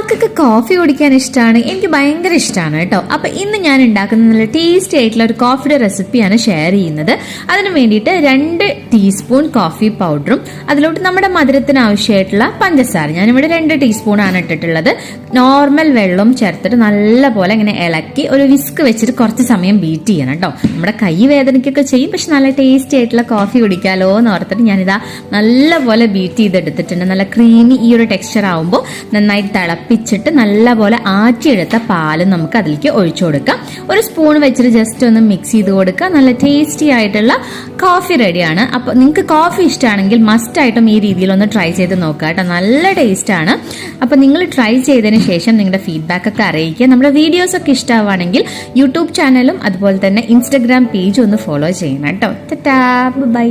ആർക്കൊക്കെ കോഫി കുടിക്കാൻ ഇഷ്ടമാണ്? എനിക്ക് ഭയങ്കര ഇഷ്ടമാണ് കേട്ടോ. അപ്പൊ ഇന്ന് ഞാൻ ഉണ്ടാക്കുന്ന നല്ല ടേസ്റ്റി ആയിട്ടുള്ള ഒരു കോഫിയുടെ റെസിപ്പിയാണ് ഷെയർ ചെയ്യുന്നത്. അതിന് വേണ്ടിയിട്ട് 2 ടീസ്പൂൺ കോഫി പൗഡറും അതിലോട്ട് നമ്മുടെ മധുരത്തിന് ആവശ്യമായിട്ടുള്ള പഞ്ചസാര, ഞാനിവിടെ 2 ടീസ്പൂൺ ആണ് ഇട്ടിട്ടുള്ളത്. നോർമൽ വെള്ളം ചേർത്തിട്ട് നല്ലപോലെ ഇങ്ങനെ ഇളക്കി ഒരു വിസ്ക് വെച്ചിട്ട് കുറച്ച് സമയം ബീറ്റ് ചെയ്യണം കേട്ടോ. നമ്മുടെ കൈ വേദനയ്ക്കൊക്കെ ചെയ്യും, പക്ഷെ നല്ല ടേസ്റ്റി ആയിട്ടുള്ള കോഫി കുടിക്കാലോ എന്ന് ഓർത്തിട്ട് ഞാനിതാ നല്ലപോലെ ബീറ്റ് ചെയ്തെടുത്തിട്ടുണ്ട്. നല്ല ക്രീമി ഈ ഒരു ടെക്സ്ചർ ആവുമ്പോൾ നന്നായി തിളപ്പിച്ചിട്ട് നല്ലപോലെ ആറ്റിയെടുത്ത പാല് നമുക്ക് അതിലേക്ക് ഒഴിച്ചു കൊടുക്കാം. ഒരു സ്പൂൺ വെച്ചിട്ട് ജസ്റ്റ് ഒന്ന് മിക്സ് ചെയ്ത് കൊടുക്കുക. നല്ല ടേസ്റ്റി ആയിട്ടുള്ള കോഫി റെഡിയാണ്. അപ്പൊ നിങ്ങൾക്ക് കോഫി ഇഷ്ടമാണെങ്കിൽ മസ്റ്റ് ആയിട്ടും ഈ രീതിയിൽ ഒന്ന് ട്രൈ ചെയ്ത് നോക്കുക കേട്ടോ. നല്ല ടേസ്റ്റ് ആണ്. അപ്പൊ നിങ്ങൾ ട്രൈ ചെയ്തതിന് ശേഷം നിങ്ങളുടെ ഫീഡ്ബാക്ക് ഒക്കെ അറിയിക്കുക. നമ്മുടെ വീഡിയോസ് ഒക്കെ ഇഷ്ടമാണെങ്കിൽ യൂട്യൂബ് ചാനലും അതുപോലെ തന്നെ ഇൻസ്റ്റഗ്രാം പേജും ഒന്ന് ഫോളോ ചെയ്യണം കേട്ടോ. ടാറ്റാ, ബൈ.